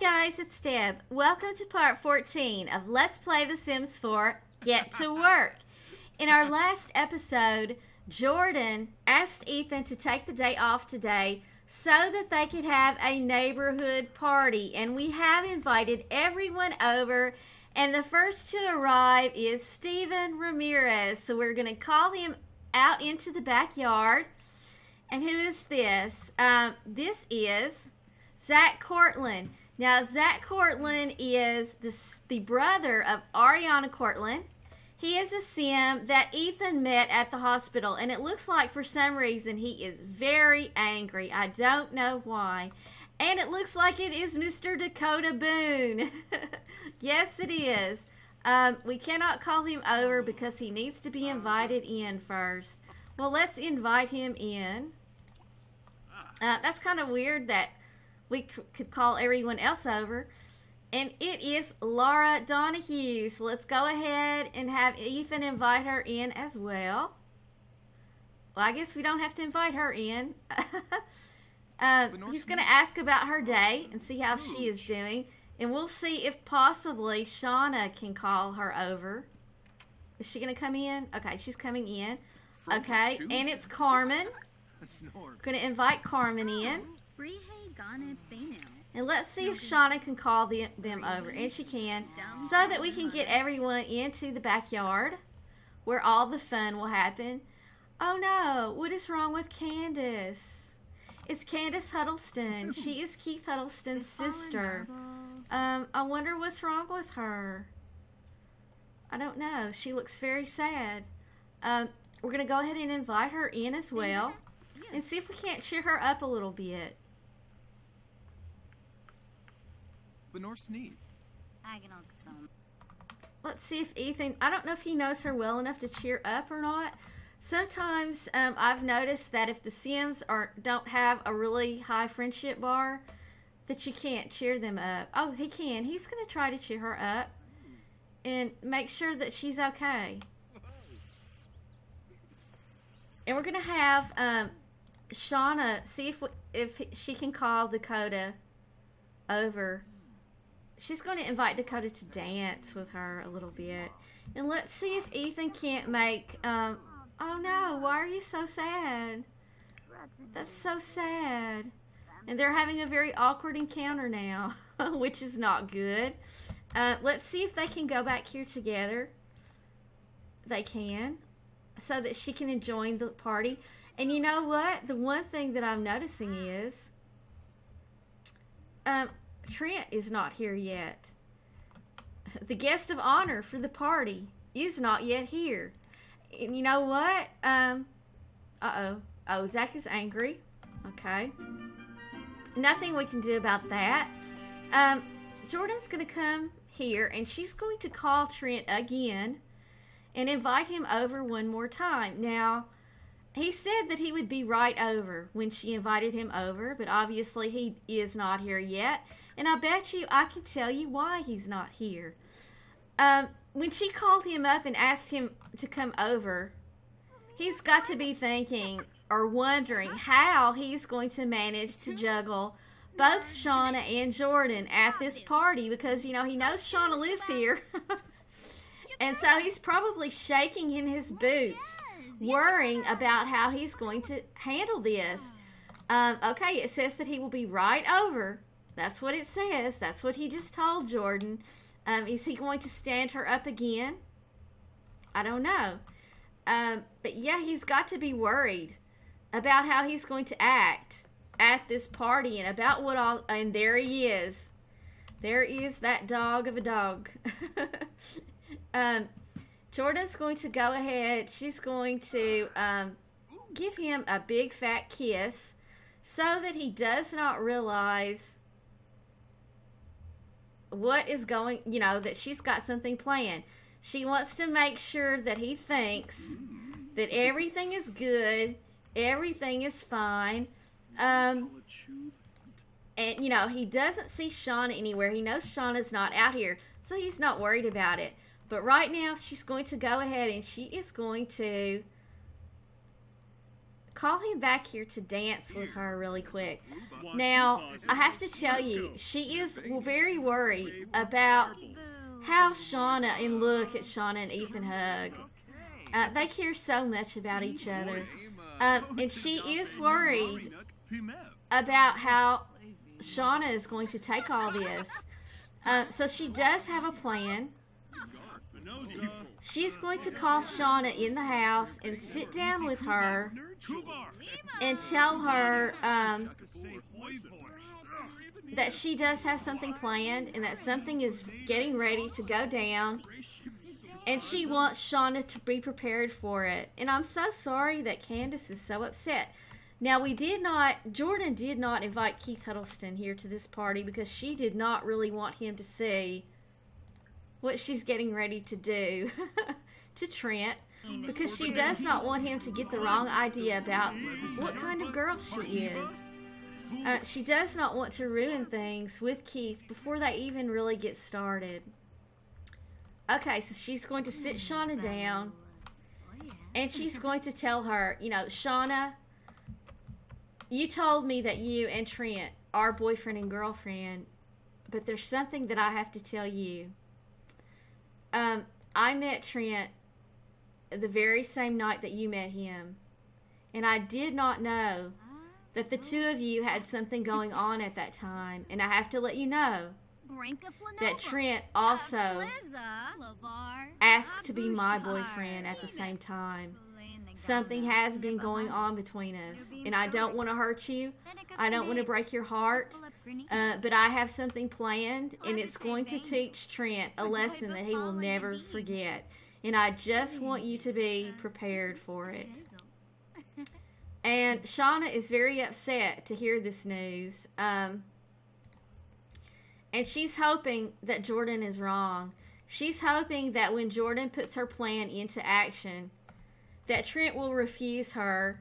guys, it's Deb. Welcome to part 14 of Let's Play The Sims 4 Get to Work. In our last episode, Jordan asked Ethan to take the day off today so that they could have a neighborhood party. And we have invited everyone over. And the first to arrive is Steven Ramirez. So we're going to call him out into the backyard. And who is this? This is Zach Cortland. Now, Zach Cortland is the brother of Ariana Cortland. He is a Sim that Ethan met at the hospital, and it looks like for some reason he is very angry. I don't know why. And it looks like it is Mr. Dakota Boone. Yes, it is. We cannot call him over because he needs to be invited in first. Well, let's invite him in. That's kind of weird that we could call everyone else over. And it is Laura Donahue. So let's go ahead and have Ethan invite her in as well. Well, I guess we don't have to invite her in. He's going to ask about her day and see how she is doing. And we'll see if possibly Shawna can call her over. Is she going to come in? Okay, she's coming in. Okay, and it's Carmen. Going to invite Carmen in. And let's see if Shawna can call them over. And she can. So that we can get everyone into the backyard where all the fun will happen. Oh no, what is wrong with Candace? It's Candace Huddleston. She is Keith Huddleston's sister. I wonder what's wrong with her. I don't know. She looks very sad. We're going to go ahead and invite her in as well. And see if we can't cheer her up a little bit. Let's see if Ethan, I don't know if he knows her well enough to cheer up or not. Sometimes I've noticed that if the Sims don't have a really high friendship bar, that you can't cheer them up. Oh, he can. He's going to try to cheer her up and make sure that she's okay. And we're going to have Shawna see if she can call Dakota over. She's going to invite Dakota to dance with her a little bit. And let's see if Ethan can't make... oh no, why are you so sad? That's so sad. And they're having a very awkward encounter now, which is not good. Let's see if they can go back here together. They can. So that she can enjoy the party. And you know what? The one thing that I'm noticing is... Trent is not here yet. The guest of honor for the party is not yet here. And you know what? Uh-oh. Oh, Zach is angry. Okay. Nothing we can do about that. Jordan's going to come here, and she's going to call Trent again and invite him over one more time. Now, he said that he would be right over when she invited him over, but obviously he is not here yet. And I bet you I can tell you why he's not here. When she called him up and asked him to come over, he's got to be thinking or wondering how he's going to manage to juggle both Shawna and Jordan at this party because, you know, he knows Shawna lives here. And so he's probably shaking in his boots, worrying about how he's going to handle this. Okay, it says that he will be right over. That's what it says. That's what he just told Jordan. Is he going to stand her up again? I don't know. But yeah, he's got to be worried about how he's going to act at this party and about what all... And there he is. There is that dog of a dog. Jordan's going to go ahead. She's going to give him a big fat kiss so that he does not realize what is going, you know, that she's got something planned. She wants to make sure that he thinks that everything is good, everything is fine. And, you know, he doesn't see Shawna anywhere. He knows Shawna's not out here, so he's not worried about it. But right now, she's going to go ahead and she is going to call him back here to dance with her really quick. Now, I have to tell you, she is very worried about how Shawna, and look at Shawna and Ethan hug. They care so much about each other. And she is worried about how Shawna is going to take all this. So she does have a plan. She's going to call Shawna in the house and sit down with her and tell her that she does have something planned and that something is getting ready to go down, and she wants Shawna to be prepared for it. And I'm so sorry that Candace is so upset. Now, Jordan did not invite Keith Huddleston here to this party because she did not really want him to see what she's getting ready to do to Trent, because she does not want him to get the wrong idea about what kind of girl she is. She does not want to ruin things with Keith before they even really get started. Okay, so she's going to sit Shawna down, and she's going to tell her, Shawna, you told me that you and Trent are boyfriend and girlfriend, but there's something that I have to tell you. I met Trent the very same night that you met him, and I did not know that the two of you had something going on at that time, and I have to let you know that Trent also asked to be my boyfriend at the same time. Something has been going on between us, and I don't want to hurt you. I don't want to break your heart, but I have something planned, and it's going to teach Trent a lesson that he will never forget, and I just want you to be prepared for it. And Shawna is very upset to hear this news, and she's hoping that Jordan is wrong. She's hoping that when Jordan puts her plan into action, that Trent will refuse her,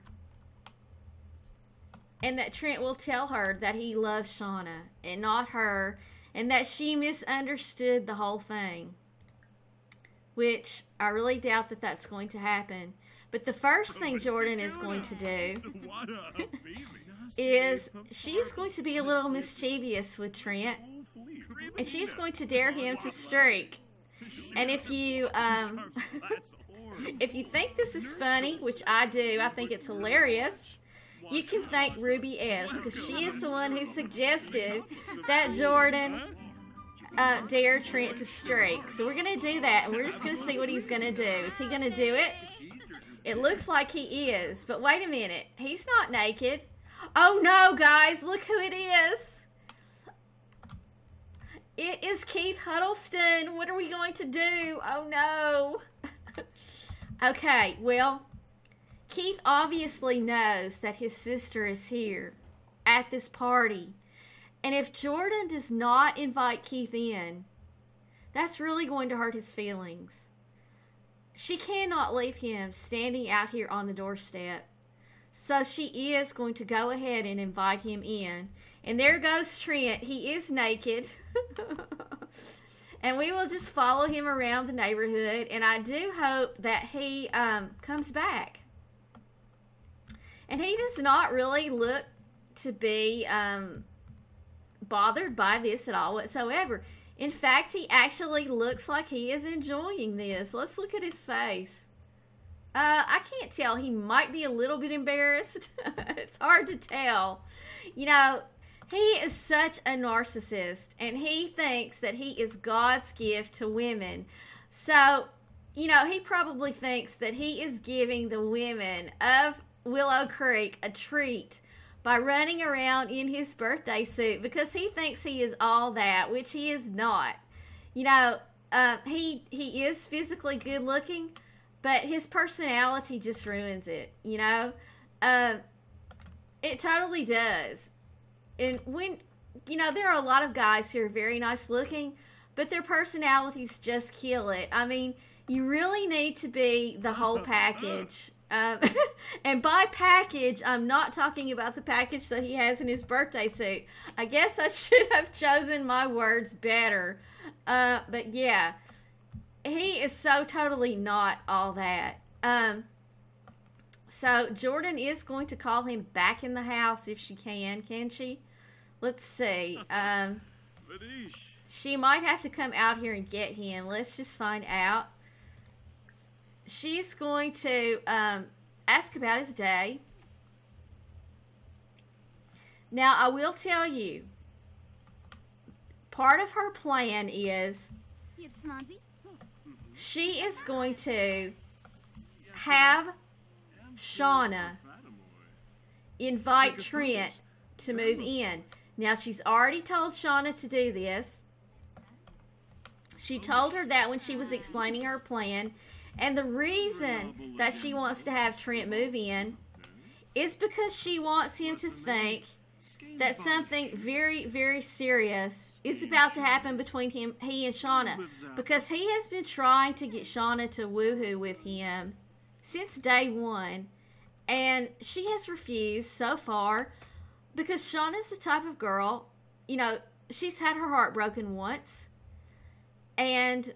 and that Trent will tell her that he loves Shawna and not her, and that she misunderstood the whole thing, which I really doubt that that's going to happen. But the first thing Jordan is going to do is she's going to be a little mischievous with Trent, and she's going to dare him to streak. And if you if you think this is funny, which I do, I think it's hilarious, you can thank Ruby S, because she is the one who suggested that Jordan dare Trent to streak. So we're going to do that, and we're just going to see what he's going to do. Is he going to do it? It looks like he is, but wait a minute. He's not naked. Oh no, guys, look who it is. It is Keith Huddleston. What are we going to do? Oh no. Okay, well, Keith obviously knows that his sister is here at this party. And if Jordan does not invite Keith in, that's really going to hurt his feelings. She cannot leave him standing out here on the doorstep. So she is going to go ahead and invite him in. And there goes Trent. He is naked. And we will just follow him around the neighborhood. And I do hope that he comes back. And he does not really look to be bothered by this at all whatsoever. In fact, he actually looks like he is enjoying this. Let's look at his face. I can't tell. He might be a little bit embarrassed. It's hard to tell. You know, he is such a narcissist, and he thinks that he is God's gift to women. So, you know, he probably thinks that he is giving the women of Willow Creek a treat by running around in his birthday suit, because he thinks he is all that, which he is not. You know, he is physically good looking, but his personality just ruins it, you know? It totally does. And when, you know, there are a lot of guys who are very nice looking, but their personalities just kill it. I mean, you really need to be the whole package. And by package, I'm not talking about the package that he has in his birthday suit. I guess I should have chosen my words better. But yeah, he is so totally not all that. So Jordan is going to call him back in the house if she can. Can she? Let's see. She might have to come out here and get him. Let's just find out. She's going to ask about his day. Now, I will tell you, part of her plan is she is going to have Shawna invite Trent to move in. Now, she's already told Shawna to do this. She told her that when she was explaining her plan. And the reason that she wants to have Trent move in is because she wants him to think that something very, very serious is about to happen between he and Shawna. Because he has been trying to get Shawna to woohoo with him since day one. And she has refused so far because Shawna's the type of girl, you know, she's had her heart broken once. And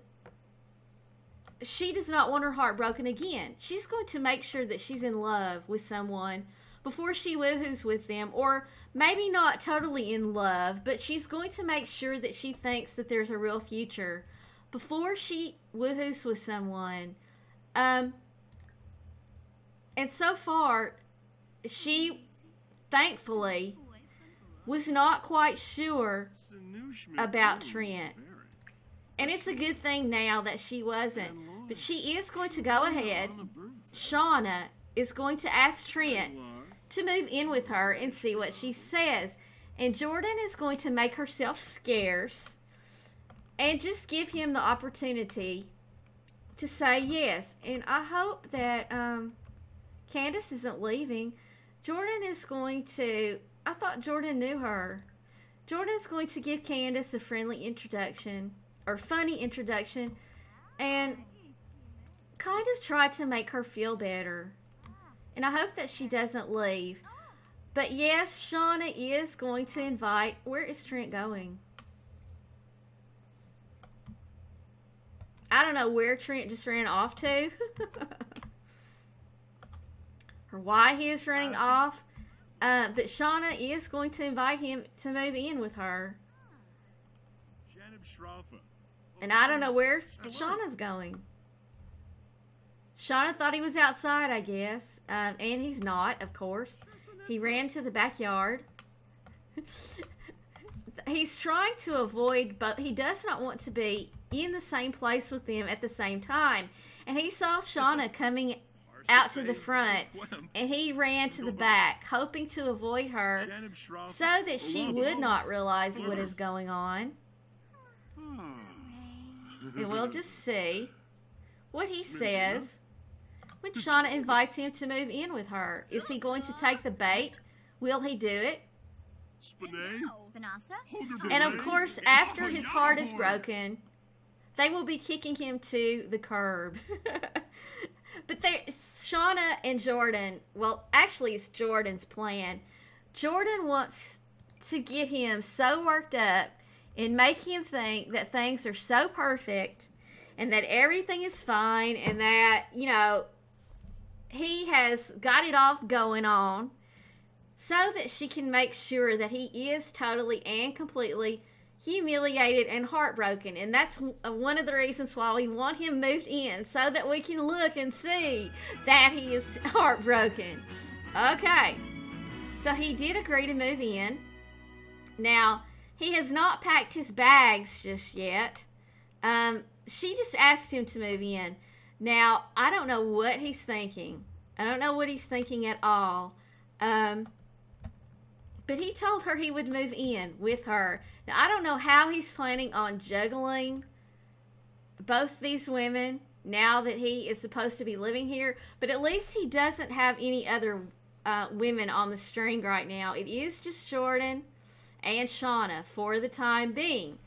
she does not want her heart broken again. She's going to make sure that she's in love with someone before she woohoos with them, or maybe not totally in love, but she's going to make sure that she thinks that there's a real future before she woohoos with someone. And so far, she thankfully was not quite sure about Trent. And it's a good thing now that she wasn't. But she is going to go ahead. Shawna is going to ask Trent to move in with her and see what she says. And Jordan is going to make herself scarce and just give him the opportunity to say yes. And I hope that Candace isn't leaving. Jordan is going to... I thought Jordan knew her. Jordan's going to give Candace a friendly introduction, or funny introduction, and kind of try to make her feel better. And I hope that she doesn't leave. But yes, Shawna is going to invite... Where is Trent going? I don't know where Trent just ran off to. Or why he is running off. But Shawna is going to invite him to move in with her. And I don't know where Shawna's going. Shawna thought he was outside, I guess. And he's not, of course. He ran to the backyard. He's trying to avoid, but he does not want to be in the same place with them at the same time. And he saw Shawna coming out to the front, and he ran to the back, hoping to avoid her so that she would not realize what is going on. And we'll just see what he says when Shawna invites him to move in with her. Is he going to take the bait? Will he do it? And of course, after his heart is broken, they will be kicking him to the curb. But Shawna and Jordan, well, actually it's Jordan's plan. Jordan wants to get him so worked up and make him think that things are so perfect and that everything is fine and that, you know, he has got it all going on so that she can make sure that he is totally and completely humiliated and heartbroken. And that's one of the reasons why we want him moved in, so that we can look and see that he is heartbroken. Okay, so he did agree to move in. Now, he has not packed his bags just yet. She just asked him to move in. Now, I don't know what he's thinking. I don't know what he's thinking at all. But he told her he would move in with her. Now, I don't know how he's planning on juggling both these women now that he is supposed to be living here. But at least he doesn't have any other women on the string right now. It is just Jordan and Shawna for the time being.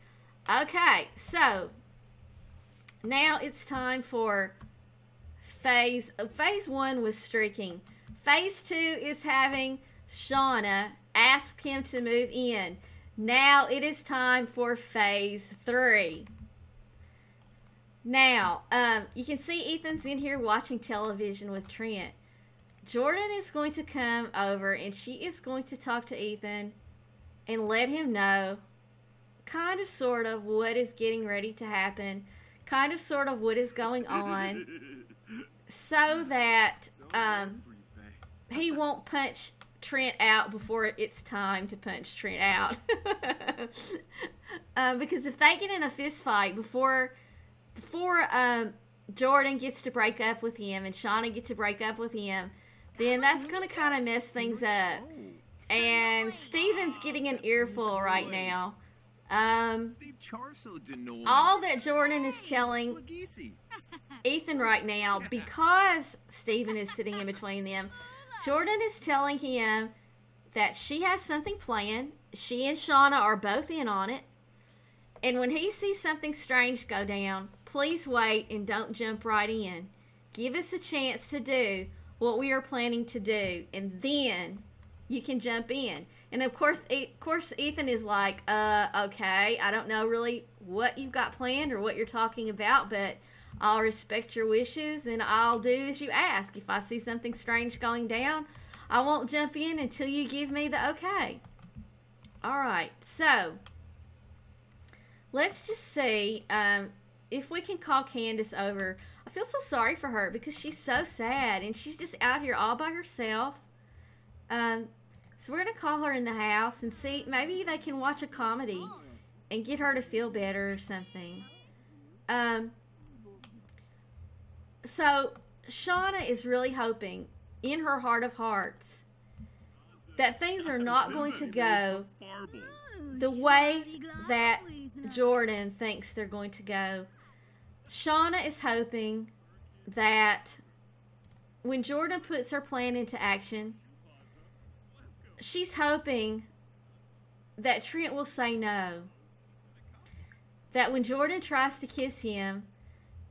Okay, so now it's time for phase 1 was streaking. Phase 2 is having Shawna ask him to move in. Now it is time for phase 3. Now, you can see Ethan's in here watching television with Trent. Jordan is going to come over and she is going to talk to Ethan and let him know kind of sort of what is getting ready to happen, kind of sort of what is going on, so that he won't punch Trent out before it's time to punch Trent out. Because if they get in a fist fight before Jordan gets to break up with him and Shawna gets to break up with him, then that's going to kind of mess things up. And Steven's getting an earful right now. All that Jordan is telling Ethan right now, because Steven is sitting in between them, Jordan is telling him that she has something planned. She and Shawna are both in on it. And when he sees something strange go down, please wait and don't jump right in. Give us a chance to do what we are planning to do, and then you can jump in. And of course Ethan is like, okay, I don't know really what you've got planned or what you're talking about, but I'll respect your wishes and I'll do as you ask. If I see something strange going down, I won't jump in until you give me the okay. All right, so let's just see if we can call Candace over. I feel so sorry for her because she's so sad and she's just out here all by herself. So we're going to call her in the house and see, maybe they can watch a comedy and get her to feel better or something. So Shawna is really hoping in her heart of hearts that things are not going to go the way that Jordan thinks they're going to go. Shawna is hoping that when Jordan puts her plan into action, she's hoping that Trent will say no. That when Jordan tries to kiss him,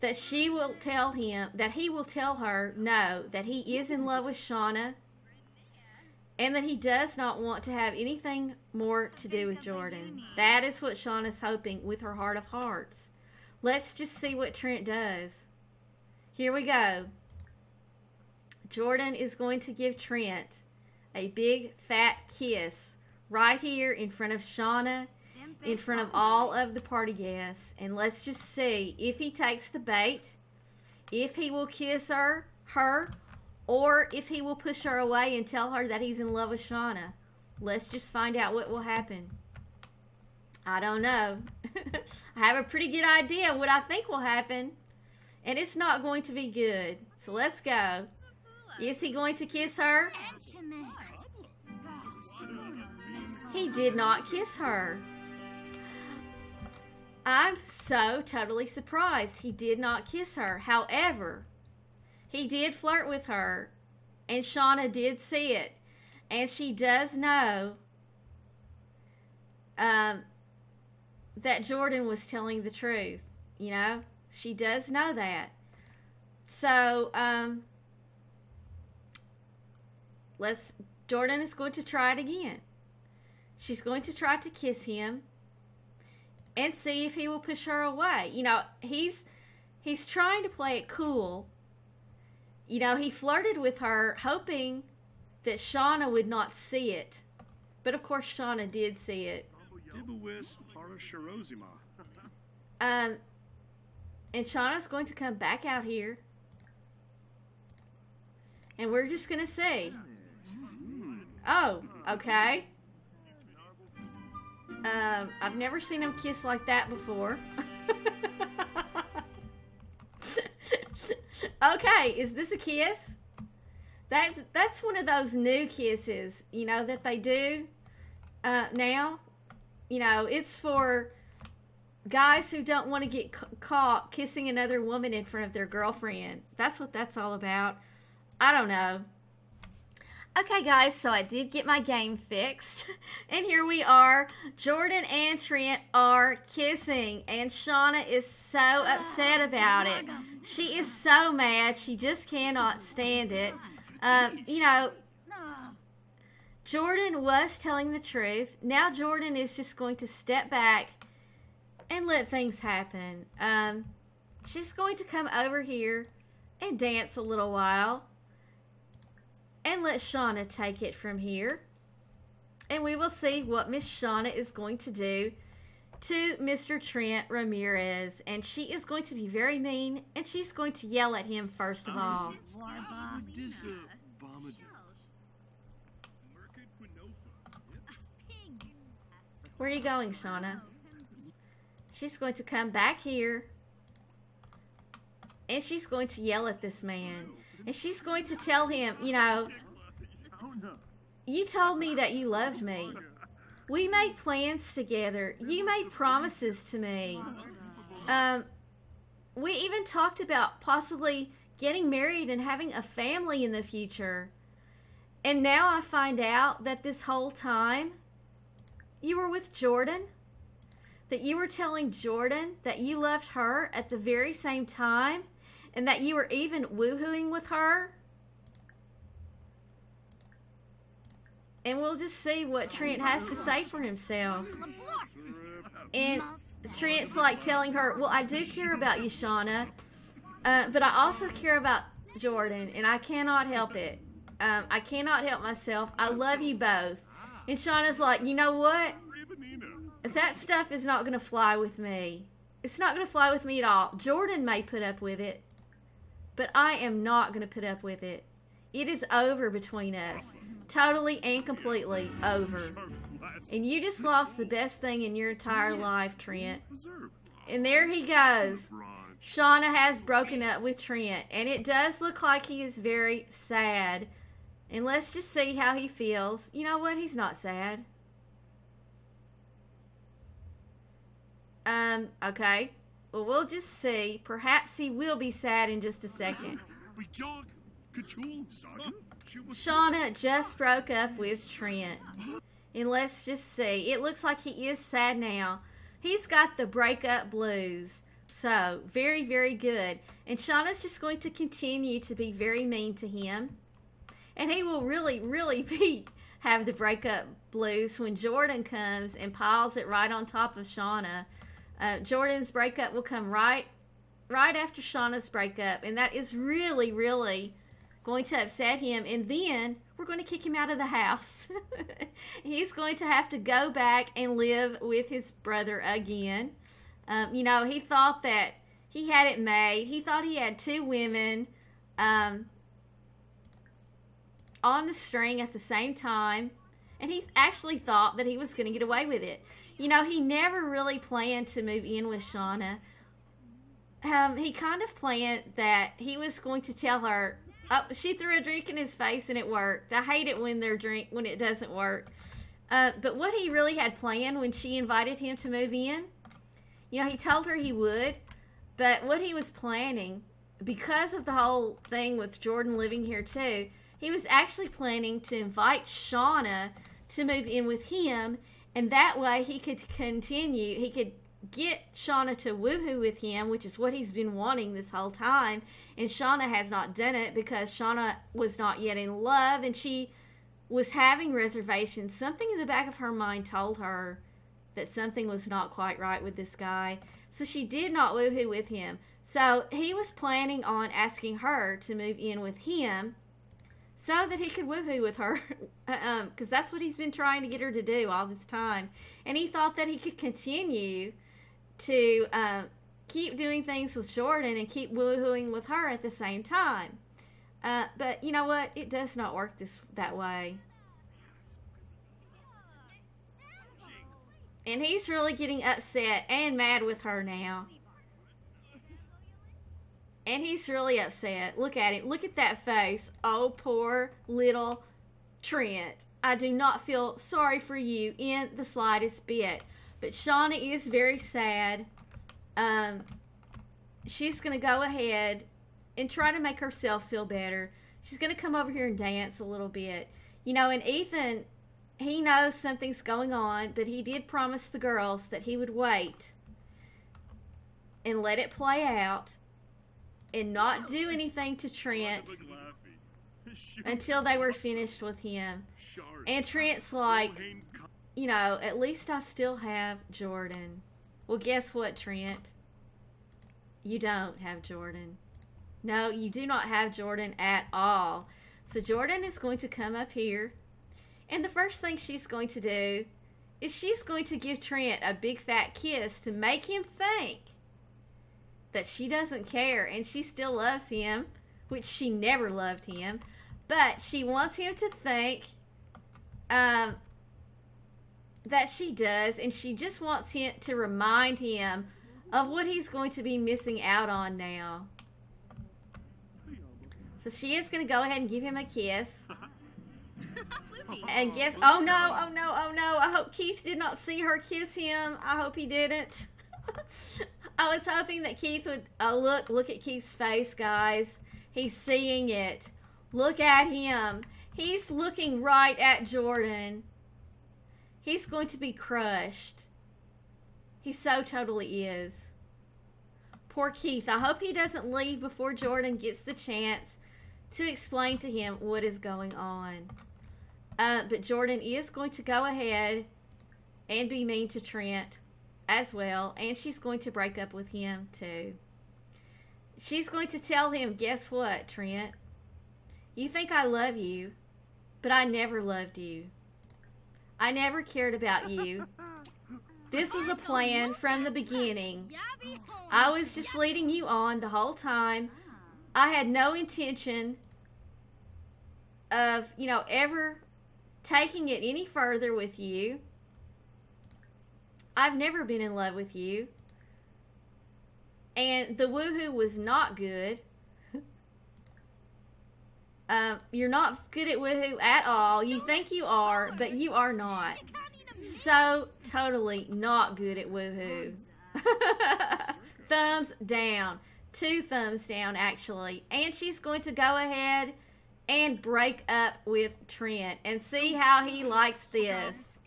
that she will tell him, that he will tell her no, that he is in love with Shawna, and that he does not want to have anything more to do with Jordan. That is what Shawna's hoping with her heart of hearts. Let's just see what Trent does. Here we go. Jordan is going to give Trent a big fat kiss right here in front of Shawna, in front of all of the party guests. And let's just see if he takes the bait, if he will kiss her, or if he will push her away and tell her that he's in love with Shawna. Let's just find out what will happen. I don't know. I have a pretty good idea what I think will happen, and it's not going to be good. So let's go. Is he going to kiss her? He did not kiss her. I'm so totally surprised he did not kiss her. However, he did flirt with her, and Shawna did see it, and she does know that Jordan was telling the truth. You know, she does know that. So, Jordan is going to try it again. She's going to try to kiss him and see if he will push her away. You know, he's trying to play it cool. You know, he flirted with her hoping that Shawna would not see it. But of course Shawna did see it. And Shawna's going to come back out here. And we're just going to see. Oh, okay. I've never seen him kiss like that before. Okay, is this a kiss? That's one of those new kisses, you know, that they do now. You know, it's for guys who don't want to get caught kissing another woman in front of their girlfriend. That's what that's all about. I don't know. Okay, guys, so I did get my game fixed. And here we are. Jordan and Trent are kissing. And Shawna is so upset about it. She is so mad. She just cannot stand it. You know, Jordan was telling the truth. Now Jordan is just going to step back and let things happen. She's going to come over here and dance a little while. and let Shawna take it from here. And we will see what Miss Shawna is going to do to Mr. Trent Ramirez. And she is going to be very mean, and she's going to yell at him first of all. Where are you going, Shawna? She's going to come back here, and she's going to yell at this man. And she's going to tell him, you know, you told me that you loved me. We made plans together. You made promises to me. We even talked about possibly getting married and having a family in the future. And now I find out that this whole time you were with Jordan. That you were telling Jordan that you loved her at the very same time. And that you were even woohooing with her. And we'll just see what Trent has to say for himself. And Trent's like telling her, well, I do care about you, Shawna. But I also care about Jordan. And I cannot help it. I cannot help myself. I love you both. And Shawna's like, you know what? That stuff is not going to fly with me. It's not going to fly with me at all. Jordan may put up with it. But I am not going to put up with it. It is over between us. Totally and completely over. And you just lost the best thing in your entire life, Trent. And there he goes. Shawna has broken up with Trent. And it does look like he is very sad. And let's just see how he feels. You know what? He's not sad. Okay. Well, we'll just see. Perhaps he will be sad in just a second. Shawna just broke up with Trent. And let's just see. It looks like he is sad now. He's got the breakup blues. So, very, very good. And Shawna's just going to continue to be very mean to him. And he will really, really have the breakup blues when Jordan comes and piles it right on top of Shawna. Jordan's breakup will come right after Shawna's breakup. And that is really, really going to upset him. And then we're going to kick him out of the house. He's going to have to go back and live with his brother again. You know, he thought that he had it made. He thought he had two women on the string at the same time. And he actually thought that he was going to get away with it. You know, he never really planned to move in with Shawna. He kind of planned that he was going to tell her, oh, she threw a drink in his face and it worked. I hate it when it doesn't work. But what he really had planned when she invited him to move in, you know, he told her he would. But what he was planning, because of the whole thing with Jordan living here too, he was actually planning to invite Shawna to move in with him. And that way he could continue, he could get Shawna to woohoo with him, which is what he's been wanting this whole time. And Shawna has not done it because Shawna was not yet in love and she was having reservations. Something in the back of her mind told her that something was not quite right with this guy. So she did not woohoo with him. So he was planning on asking her to move in with him so that he could woohoo with her, because that's what he's been trying to get her to do all this time. And he thought that he could continue to keep doing things with Jordan and keep woohooing with her at the same time. But you know what? It does not work that way. And he's really getting upset and mad with her now. And he's really upset. Look at him. Look at that face. Oh, poor little Trent. I do not feel sorry for you in the slightest bit. But Shawna is very sad. She's going to go ahead and try to make herself feel better. She's going to come over here and dance a little bit. You know, and Ethan, he knows something's going on, but he did promise the girls that he would wait and let it play out and not do anything to Trent until they were finished with him. And Trent's like, you know, at least I still have Jordan. Well, guess what, Trent? You don't have Jordan. No, you do not have Jordan at all. So Jordan is going to come up here, and the first thing she's going to do is she's going to give Trent a big fat kiss to make him think that she doesn't care and she still loves him, which she never loved him, but she wants him to think that she does, and she just wants him to remind him of what he's going to be missing out on now. So she is going to go ahead and give him a kiss. And guess, oh no, oh no, oh no, I hope Keith did not see her kiss him. I hope he didn't. I was hoping that Keith would, look at Keith's face, guys. He's seeing it. Look at him. He's looking right at Jordan. He's going to be crushed. He so totally is. Poor Keith. I hope he doesn't leave before Jordan gets the chance to explain to him what is going on. But Jordan is going to go ahead and be mean to Trent as well. And she's going to break up with him too. She's going to tell him, guess what, Trent? You think I love you, but I never loved you. I never cared about you. This was a plan from the beginning. I was just leading you on the whole time. I had no intention of, ever taking it any further with you. I've never been in love with you. And the woohoo was not good. You're not good at woohoo at all. You think you are, but you are not. So totally not good at woohoo. Thumbs down. 2 thumbs down, actually. And she's going to go ahead and break up with Trent and see how he likes this.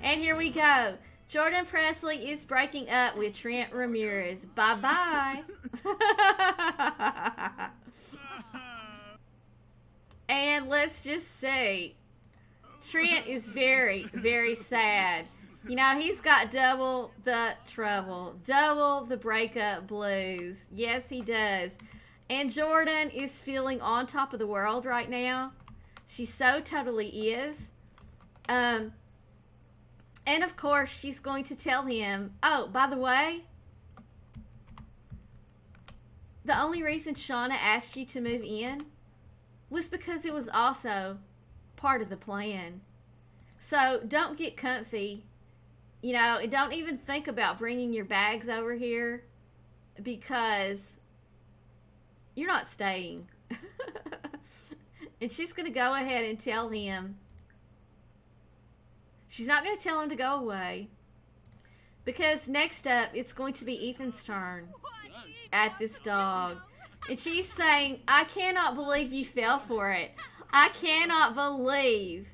And here we go. Jordan Presley is breaking up with Trent Ramirez. Bye-bye. And let's just see. Trent is very, very sad. He's got double the trouble. Double the breakup blues. Yes, he does. And Jordan is feeling on top of the world right now. She so totally is. And of course, she's going to tell him, oh, by the way, the only reason Shawna asked you to move in was because it was also part of the plan. So don't get comfy. Don't even think about bringing your bags over here because you're not staying. And she's going to go ahead and tell him. She's not going to tell him to go away. Because next up, it's going to be Ethan's turn at this dog. And she's saying, I cannot believe you fell for it. I cannot believe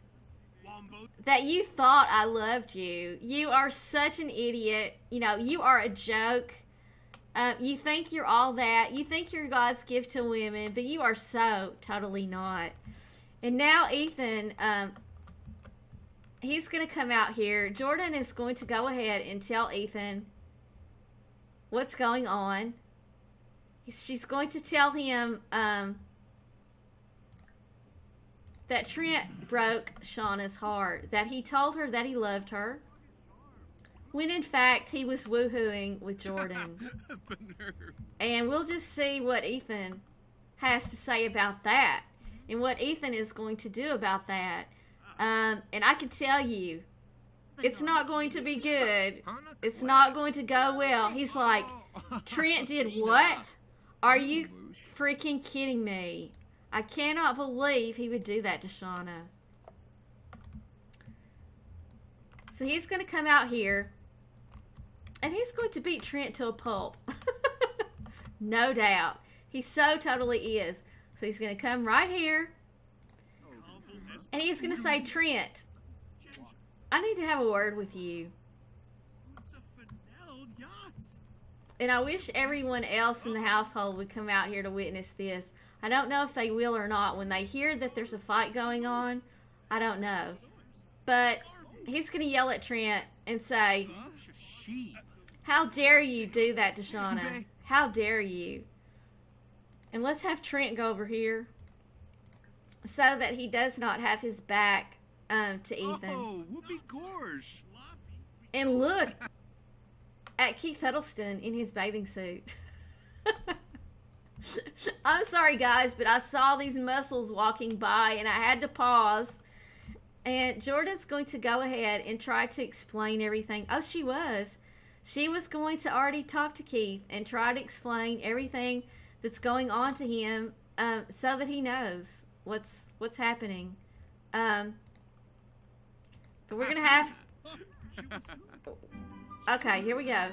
that you thought I loved you. You are such an idiot. You are a joke. You think you're all that. You think you're God's gift to women, but you are so totally not. And now Ethan, he's going to come out here. Jordan is going to go ahead and tell Ethan what's going on. She's going to tell him that Trent broke Shawna's heart. That he told her that he loved her, when in fact he was woohooing with Jordan. And we'll just see what Ethan has to say about that. And what Ethan is going to do about that. And I can tell you, it's not going to be good. It's not going to go well. He's like, Trent did what? Are you freaking kidding me? I cannot believe he would do that to Shawna. So he's going to come out here. And he's going to beat Trent to a pulp. No doubt. He so totally is. So he's going to come right here. And he's going to say, Trent, I need to have a word with you. And I wish everyone else in the household would come out here to witness this. I don't know if they will or not. When they hear that there's a fight going on, I don't know. But he's going to yell at Trent and say, how dare you do that to Shawna? How dare you? And let's have Trent go over here so that he does not have his back to Ethan. Oh, whoopee gorge. And look at Keith Huddleston in his bathing suit. I'm sorry, guys, but I saw these muscles walking by, and I had to pause. And Jordan's going to go ahead and try to explain everything. Oh, she was. She was going to already talk to Keith and try to explain everything that's going on to him, so that he knows what's happening. But we're gonna have. Okay, here we go.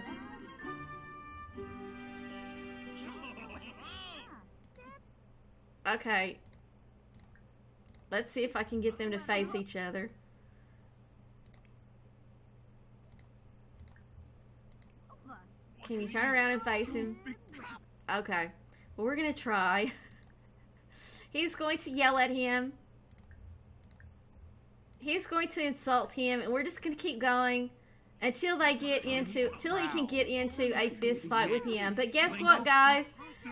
Okay. Let's see if I can get them to face each other. Can you turn around and face him? Okay. Well, we're going to try. He's going to yell at him. He's going to insult him, and we're just going to keep going until he can get into a fist fight with him. But guess what, guys?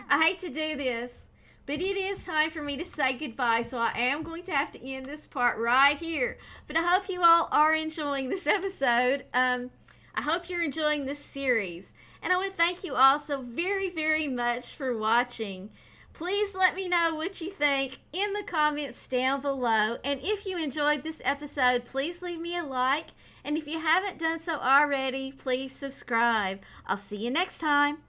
I hate to do this, but it is time for me to say goodbye, so I am going to have to end this part right here. But I hope you all are enjoying this episode. I hope you're enjoying this series. And I want to thank you all so very, very much for watching. Please let me know what you think in the comments down below. And if you enjoyed this episode, please leave me a like. And if you haven't done so already, please subscribe. I'll see you next time.